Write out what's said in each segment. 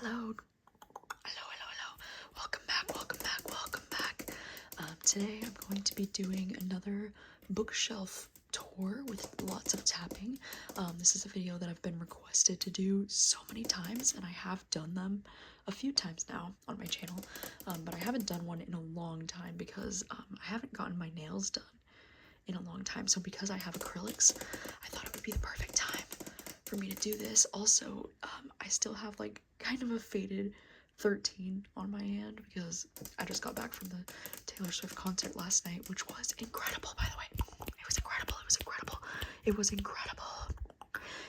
Hello. Hello. Welcome back. Today I'm going to be doing another bookshelf tour with lots of tapping. This is a video that I've been requested to do so many times, and I have done them a few times now on my channel, but I haven't done one in a long time because I haven't gotten my nails done in a long time. So because I have acrylics, I thought it would be the perfect time for me to do this. Also, I still have like kind of a faded 13 on my hand because I just got back from the Taylor Swift concert last night, which was incredible, by the way. It was incredible.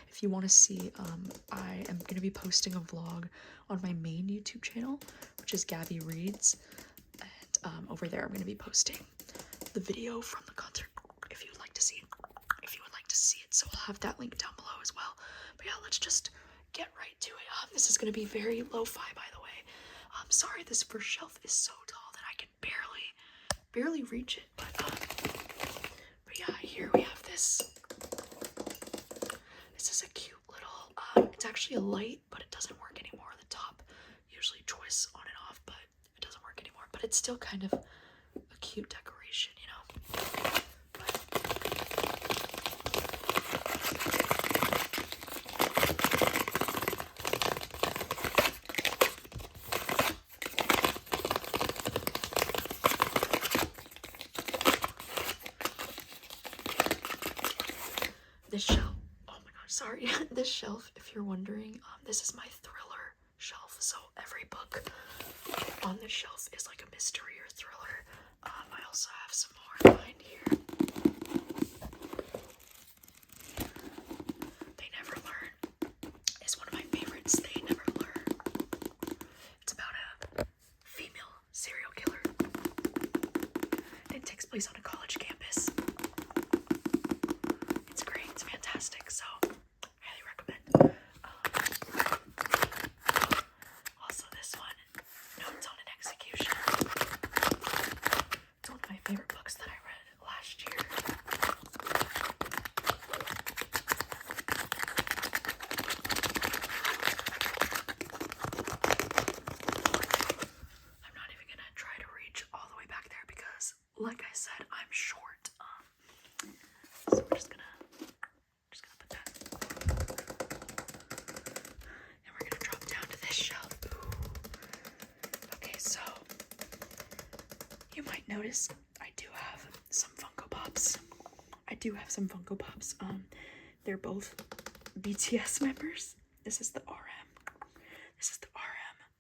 If you want to see, I am going to be posting a vlog on my main YouTube channel, which is Gabby Reads, and over there I'm going to be posting the video from the concert if you would like to see it. So I'll have that link down below as well. But yeah, let's just get right to it. This is going to be very lo-fi, by the way. I'm sorry this first shelf is so tall that I can barely reach it. But yeah, here we have this. This is a cute little, it's actually a light, but it doesn't work anymore. The top usually twists on and off, but it doesn't work anymore. But it's still kind of a cute decoration, you know. This shelf, oh my god, sorry. This shelf, if you're wondering, this is my thriller shelf. So every book on this shelf is like a mystery or thriller. I also have some more behind here. They Never Learn is one of my favorites. They Never Learn. It's about a female serial killer. It takes place on a college campus. It's great. It's fantastic. So, highly recommend. Also, this one, Notes on an Execution. It's one of my favorite books that I read last year. I'm not even gonna try to reach all the way back there because, like I said, I'm short. So we're just gonna put that. And we're gonna drop down to this shelf. Ooh. Okay, so you might notice I do have some Funko Pops. They're both BTS members. This is the RM.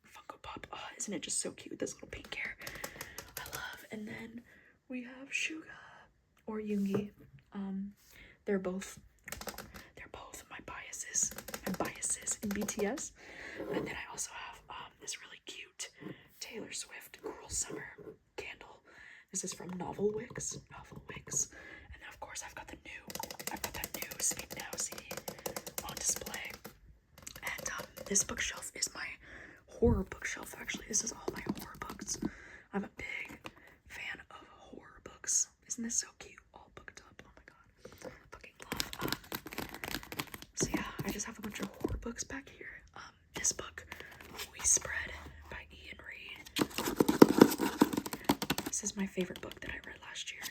Funko Pop. Oh, isn't it just so cute? This little pink hair. I love. And then we have Suga or Yoongi. They're both my biases in BTS. And then I also have this really cute Taylor Swift Cruel Summer candle. This is from Novel Wicks. And then of course I've got that new Speak Now CD on display. And this bookshelf is my horror bookshelf. Actually, this is all my horror books. I'm a big fan of horror books. Isn't this so cute? All booked up. Oh my god. Fucking love. So yeah, I just have a bunch of horror books back here. This book, We Spread by Ian Reid. This is my favorite book that I read last year.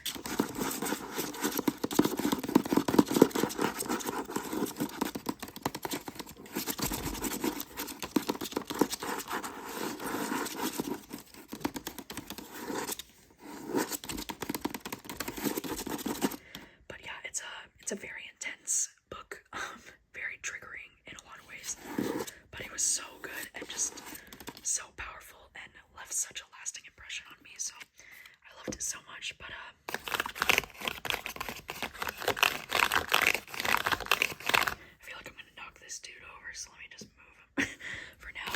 But yeah, it's a very intense book, very triggering in a lot of ways, but it was so good and just so powerful and left such a lasting impression on me, so I loved it so much. But I feel like I'm gonna knock this dude over, so let me just move him for now.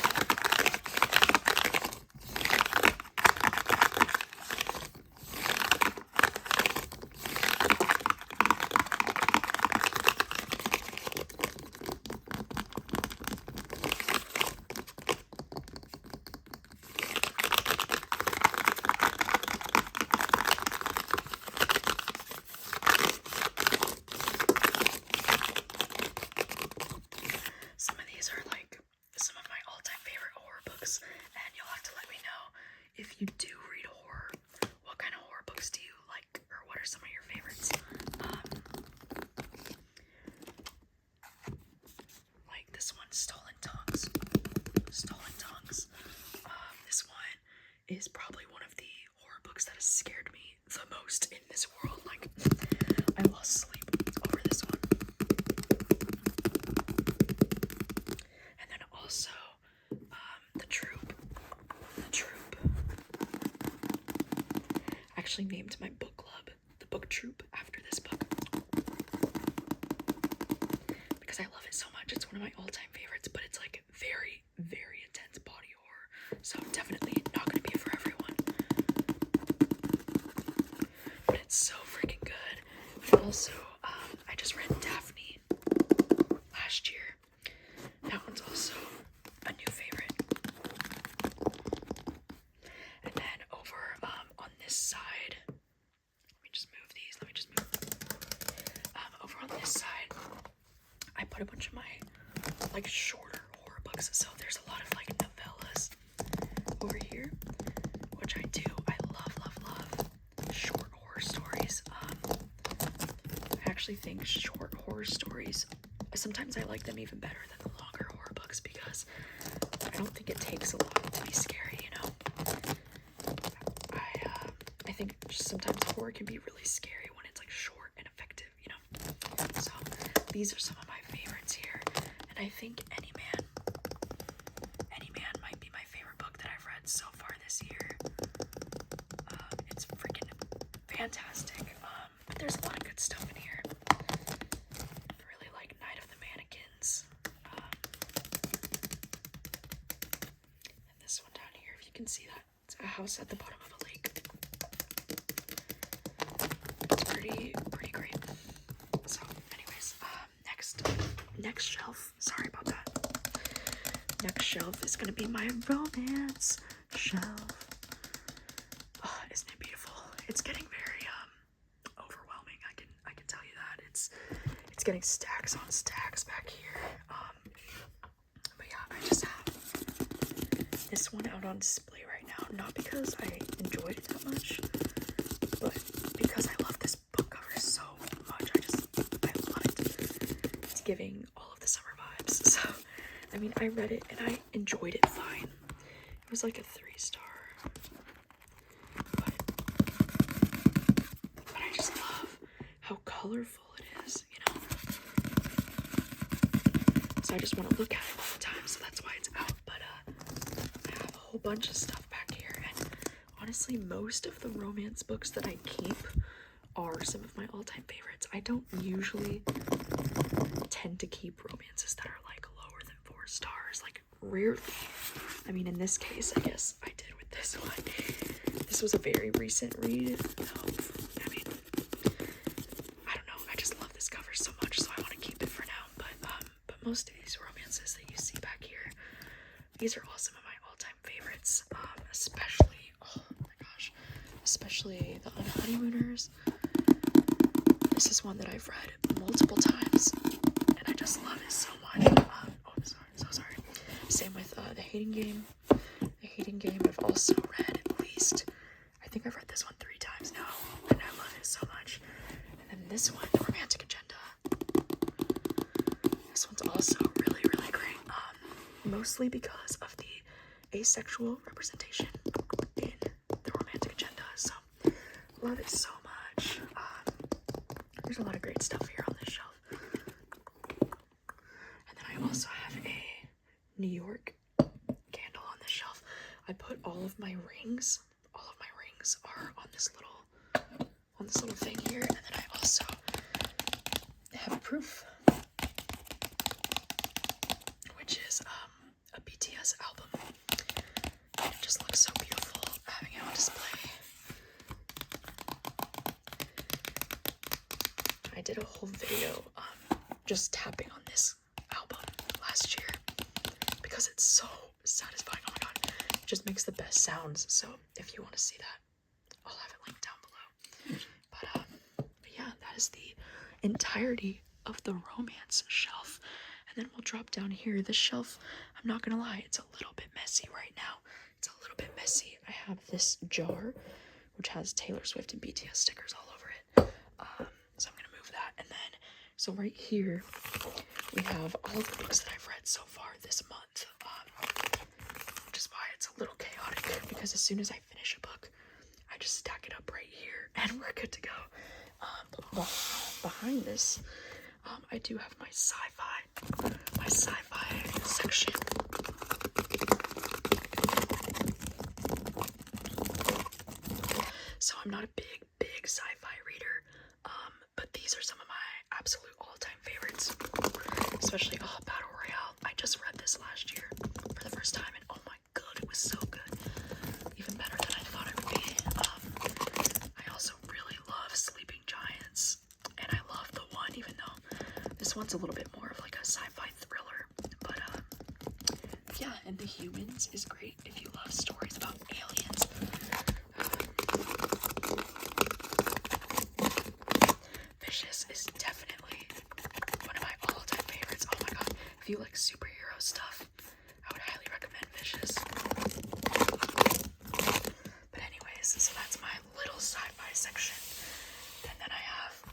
Some of these are like some of my all-time favorites. books, and you'll have to let me know if you do read horror. What kind of horror books do you like, or what are some of your favorites? Like this one, Stolen Tongues. Stolen Tongues. This one is probably one of the horror books that has scared me the most in this world. Like, I lost sleep over this one. And then also, The Troop. The Troop. I actually named my book club The Book Troop after this book. Because I love it so much. It's one of my all-time favorites, but it's like very, very intense body horror. So definitely not going to be for everyone. But it's so freaking good. And also, I just read Daphne last year. That one's also a new favorite. And then over on this side, let me just move these. Over on this side, I put a bunch of my like shorter horror books. So there's a lot of like novellas over here, which I do. I love short horror stories. I actually think short horror stories, sometimes I like them even better than the longer horror books because I don't think it takes a lot to be scary, you know? I think just sometimes horror can be really scary when it's like short and effective, you know? So these are some of my favorites here, and I think Any Man might be my favorite book that I've read so far this year. It's freaking fantastic. But there's a lot of good stuff in here. I really like Night of the Mannequins. And this one down here, if you can see that, it's a house at the bottom of a lake. It's pretty great. So, anyways, next shelf. Sorry about that. Next shelf is gonna be my romance shelf. Oh, isn't it beautiful? It's getting very overwhelming. I can tell you that. It's getting stacks on stacks back here. But yeah, I just have this one out on display right now. Not because I enjoyed it that much, but because I love this book cover so much. I love it. It's giving all of the summer vibes. So, I mean, I read it and I enjoyed it fine. It was like a 3-star. But I just love how colorful it is, you know? So I just want to look at it all the time, so that's why it's out. But I have a whole bunch of stuff back here, and honestly, most of the romance books that I keep are some of my all-time favorites. I don't usually tend to keep romances that are like lower than 4 stars, like rarely. I mean, in this case, I guess I did with this one. This was a very recent read. I mean, I don't know. I just love this cover so much, so I want to keep it for now. But most of these romances that you see back here, these are all some of my all-time favorites. Especially, oh my gosh, especially the Honeymooners. This is one that I've read multiple times, and I just love it so much. Oh, I'm sorry, so sorry. Same with The Hating Game. The Hating Game I've also read at least, I think I've read this one 3 times now, and I love it so much. And then this one, The Romantic Agenda. This one's also really great. Mostly because of the asexual representation in The Romantic Agenda. So, love it so much. There's a lot of great stuff here on this shelf. And then I also have a New York candle on this shelf. I put all of my rings are on this little thing here, and then I also have proof, which is a BTS album, and it just looks so beautiful having it on display. I did a whole video just tapping on this album last year because it's so satisfying. Oh my god, it just makes the best sounds. So if you want to see that, I'll have it linked down below. But yeah, that is the entirety of the romance shelf. And then we'll drop down here. This shelf, I'm not gonna lie, it's a little bit messy right now. It's a little bit messy. I have this jar, which has Taylor Swift and BTS stickers all over it. So I'm gonna move that. And then, so right here, we have all the books that I've read so far this month. Which is why it's a little chaotic, because as soon as I finish a book, I just stack it up right here, and we're good to go. Behind this, I do have my sci-fi section. So I'm not a big sci-fi reader, but these are some of my absolute all-time favorites, especially Battle Royale. I just read this last year for the first time, and oh my god, it was so good. Even better than I thought it would be. I also really love Sleeping Giants, and I love the one, even though this one's a little bit more of like a sci-fi thriller, but yeah, and The Humans is great if you love stories about aliens. Vicious is definitely one of my all-time favorites. Oh my god, if you like superhero stuff, I would highly recommend Vicious. But anyways, so that's my little sci-fi section. And then I have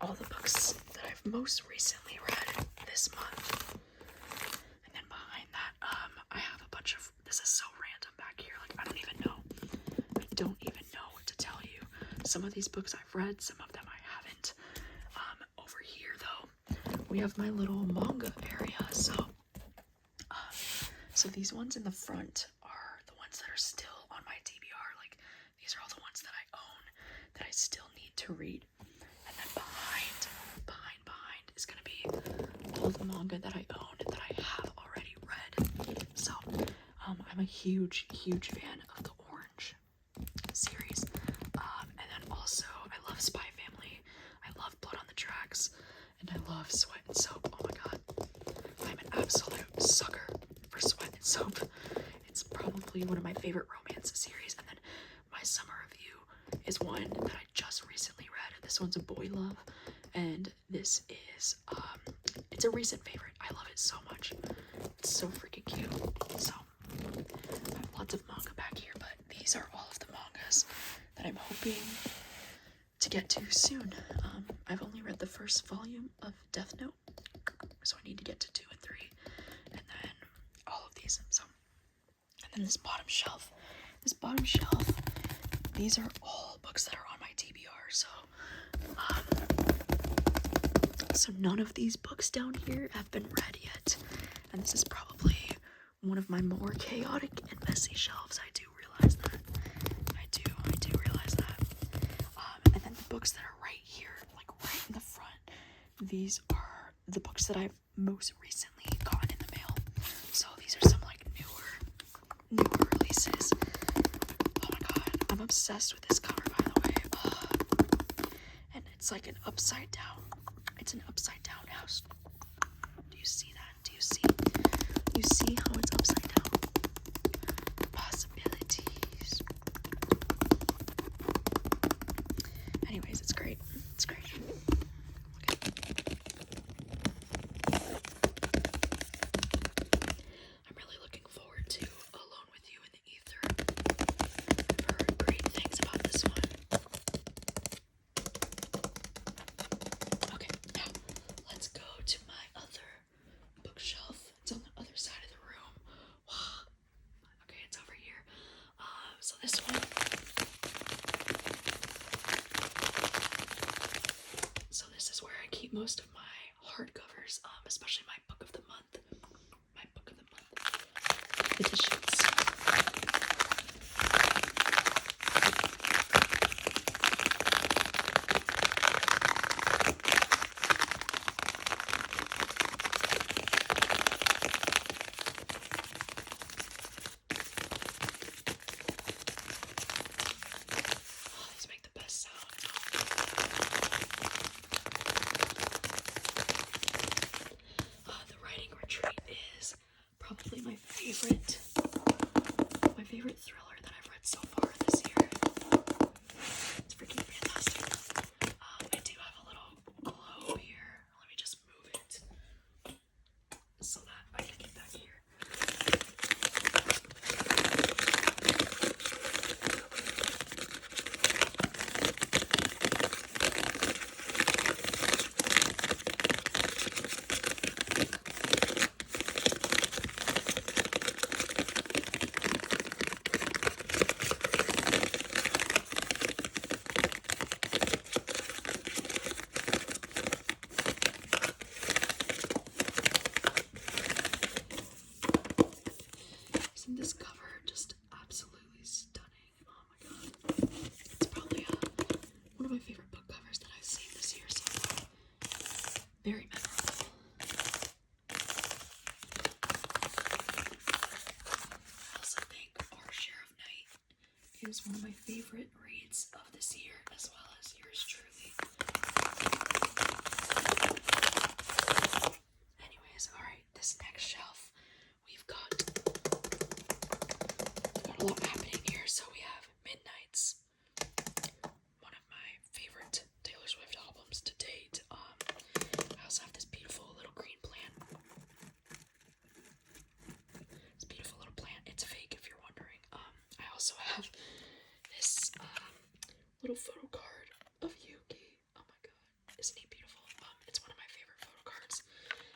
all the books that I've most recently read this month. And then behind that, I have a bunch of, this is so random back here, like I don't even know what to tell you. Some of these books I've read, some of them I haven't. Over here though, we have my little manga area, so these ones in the front are the ones that are still on my TBR, like these are all the ones that I own that I still need to read. And then behind is gonna be all the manga that I own that I have already read. So I'm a huge fan of the Orange series. And then also I love Spy Family, I love Blood on the Tracks, and I love Sweat and Soap. Oh my god, I'm an absolute sucker for Sweat and Soap. It's probably one of my favorite romance series. And then my summer review is one that I just recently read. This one's a boy love, and this is it's a recent favorite. I love it so much. It's so freaking cute. So I have lots of manga back here, but these are all of the mangas that I'm hoping to get to soon. I've only read the first volume of Death Note, so I need to get to 2 and 3, and then all of these. So, and then this bottom shelf, these are all books that are on my TBR. So none of these books down here have been read yet, and this is probably one of my more chaotic and messy shelves. I do realize that. I do realize that. And then the books that are right here, like right in the front, these are the books that I've most recently gotten in the mail. So these are some like newer releases. Oh my god, I'm obsessed with this cover, by the way. And it's like an upside down. It's an upside down house. Do you see that? Do you see? You see how it's upside down? Possibilities. Anyways, it's great. It's great. I'm really looking forward to Alone with You in the Ether. I've heard great things about this one. Okay, now let's go to my other bookshelf. It's on the other side of the room. Wow. Okay, it's over here. So this one. So this is where I keep most of my hardcovers, especially my book of the month. My book of the month editions. These make the best sound. The Writing Retreat is probably my favorite thriller that I've read so far this year. It's freaking fantastic. I do have a little globe here. Let me just move it. Isn't this cover just absolutely stunning? Oh my god. It's probably one of my favorite book covers that I've seen this year so far. Very memorable. I also think Our Share of Night is one of my favorite reads of this year, as well as yours truly. Anyways, alright, this next shelf, we've got a lot happening here. So we have Midnights, one of my favorite Taylor Swift albums to date. I also have this beautiful little green plant. This beautiful little plant. It's fake if you're wondering. I also have this little photo card of Yuki. Oh my god, isn't he beautiful? It's one of my favorite photo cards.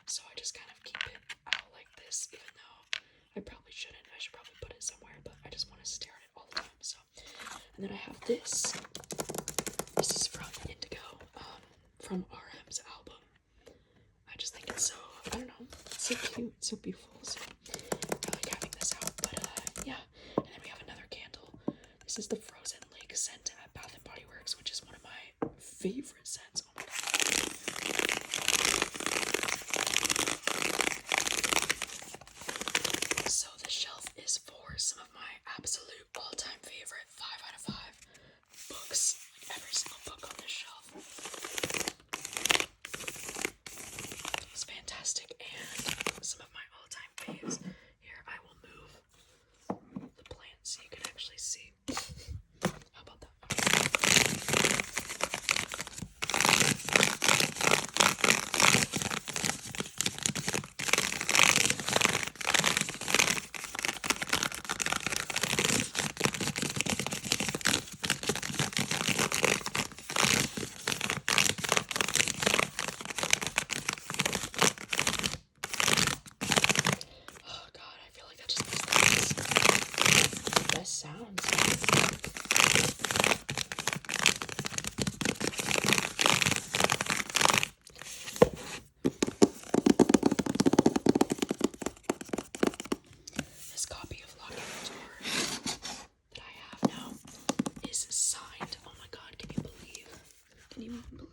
So I just kind of keep it out like this, even though I probably shouldn't. I should probably put it somewhere, but I just want to stare at it all the time. So, and then I have this. This is from Indigo, from RM's album. I just think it's so, I don't know, it's so cute, it's so beautiful. So I like having this out. But yeah, and then we have another candle. This is the Frozen Lake scent at Bath and Body Works, which is one of my favorite scents. Oh my god. So the shelf is for some of my absolute all-time favorite 5 out of 5 books. Like every single book on this shelf is fantastic, and some of my all-time faves. Here, I will move the plant so you can actually see. How about that? Oh god, I feel like that just makes the best sounds. This copy of Lock the Door that I have now is signed. Oh my god, can you believe? Can you even believe?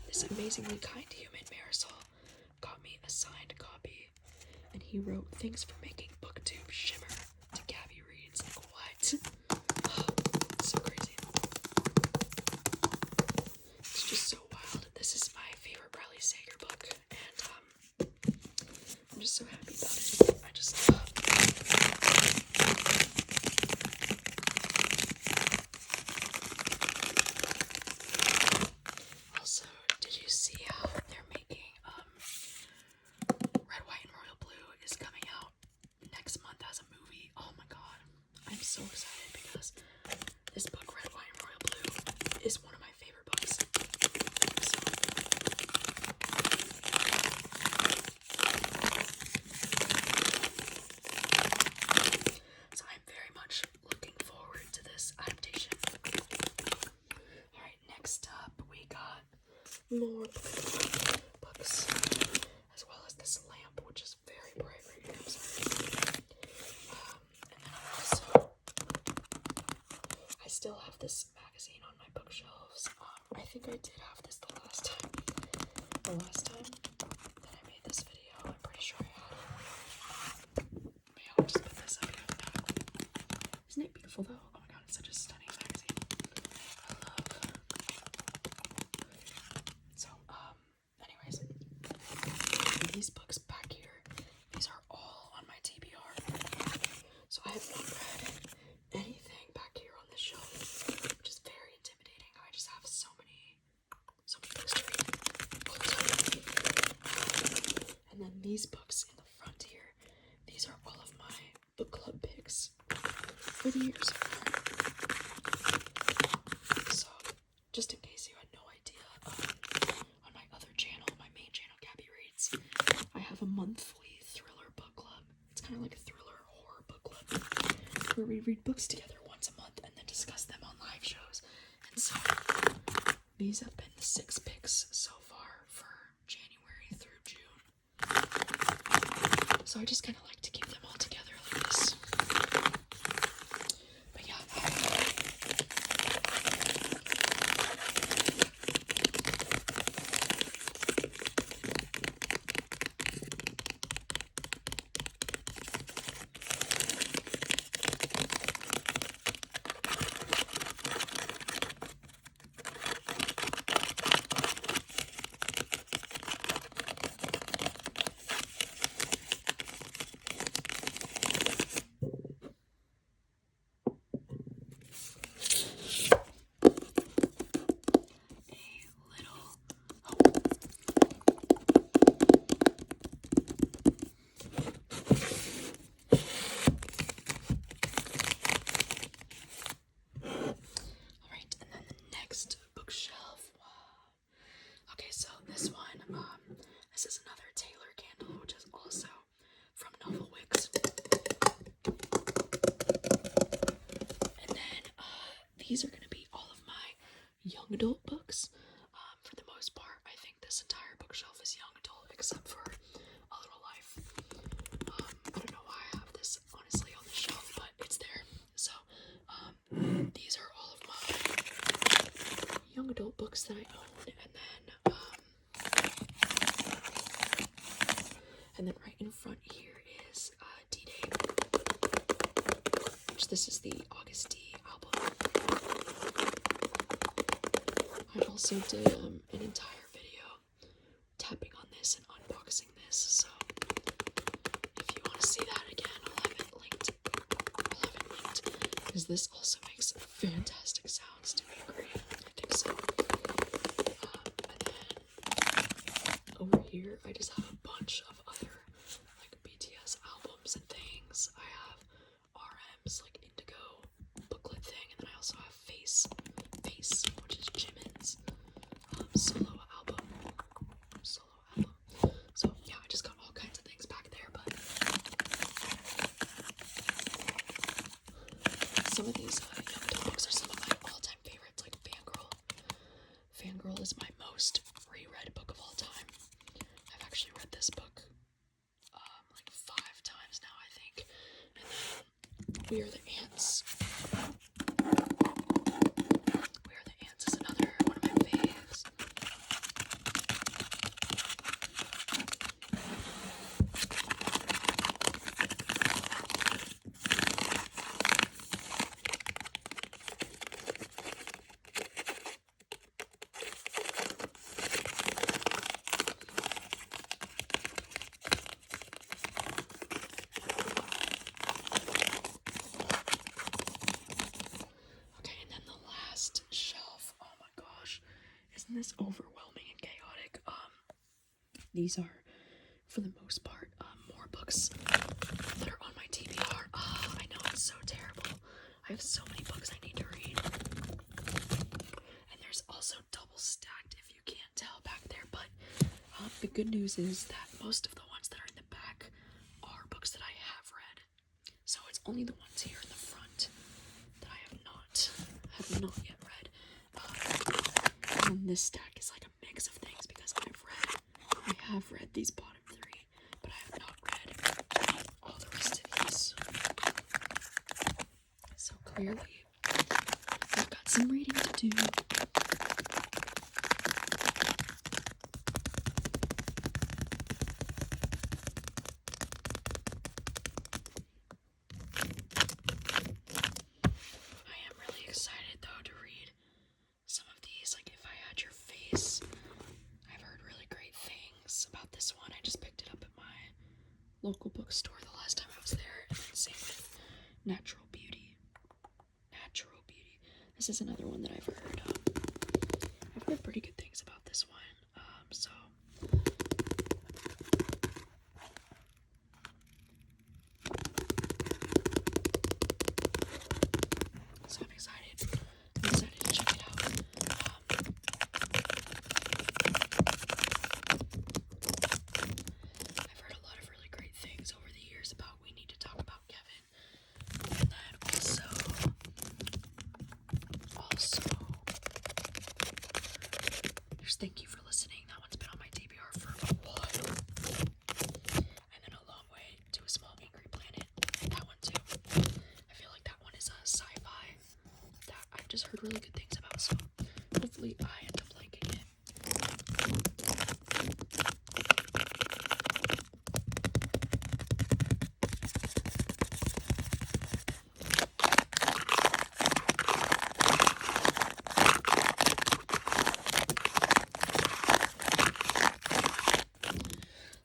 This amazingly kind human, Marisol, got me a signed copy, and he wrote, "Thanks for making BookTube shimmer," to Gabby Reads. Like, what? So crazy. It's just so wild. This is my favorite Riley Sager book, and I'm just so happy about it. I just also, did you see how they're making Red, White, and Royal Blue is coming out next month as a movie? Oh my god, I'm so excited because this book, Red, White, and Royal Blue, is one of my favorite books. So I'm very much looking forward to this adaptation. Alright, next up we got more books, as well as this lamp, which is very bright right here. I'm sorry. And then I still have this magazine on my bookshelves. I think I did have this the last time. The last time that I made this video, I'm pretty sure I had it. But yeah, I'll just put this up here now. Isn't it beautiful though? Oh my god, it's such a stunning magazine. I love. So, anyways, these books back here, these are all on my TBR. So I have not read anything back here on this shelf, which is very intimidating. I just have so many books to read all the time. And then these books in the front here, these are all of my book club picks for the year so far. So, just in case you had no idea, on my other channel, my main channel, Gabby Reads, I have a monthly thriller book club. It's kind of like a thriller horror book club, where we read books together once a month and then discuss them on live shows. And so these have been the 6 picks so far for January through June. So I just kind of like to keep them all together young adult books. For the most part, I think this entire bookshelf is young adult, except for A Little Life. I don't know why I have this, honestly, on the shelf, but it's there. So, these are all of my young adult books that I own, and then right in front here is D-Day, which this is the August D album. I also did an entire video tapping on this and unboxing this, so if you want to see that again, I'll have it linked, because this also makes fantastic sounds to me. Agree? I think so. And then over here, I just have a bunch of other like BTS albums and things. I have RM's like Indigo booklet thing, and then I also have Face, which is Jimin's solo album. So yeah, I just got all kinds of things back there, but some of these young adult books are some of my all-time favorites, like Fangirl. Fangirl is my most reread book of all time. I've actually read this book like 5 times now, I think. And then We Are the Ants. We Are the Ants is another one of my faves. Shelf. Oh my gosh, isn't this overwhelming and chaotic? These are, for the most part, more books that are on my TBR. I know, it's so terrible. I have so many books I need to read, and there's also double stacked, if you can't tell back there. But the good news is that most of the ones that are in the back are books that I have read, so it's only the ones here in the front that I have not yet read. And this stack is like a mix of things, because I have read these bottom 3, but I have not read all the rest of these. So clearly, I've got some reading to do. I am really excited though to read some of these. Like If I Had Your Face, I've heard really great things about this one. I just picked it up at my local bookstore the last time I was there. And then same with Natural Beauty. This is another one that I've heard. I've heard pretty good things about this one. So I'm excited. I'm excited to check it out. I've heard a lot of really great things over the years about We Need to Talk About Kevin. And then also, there's Thank You for Listening. That one's been on my DBR for a while. And then A Long Way to a Small Angry Planet. That one too. I feel like that one is a sci-fi that I've just heard really good things about, so hopefully I end up liking it.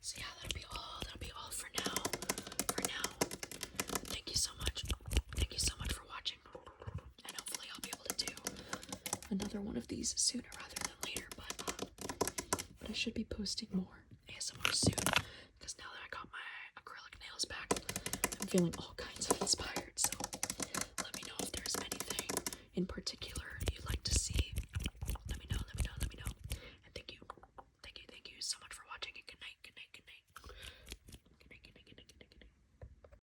So yeah, that'll be all for now. Thank you so much. Thank you so much for watching. And hopefully I'll be able to do another one of these sooner rather than later, but I should be posting more ASMR soon, because now that I got my acrylic nails back, I'm feeling all kinds of inspired. So let me know if there's anything in particular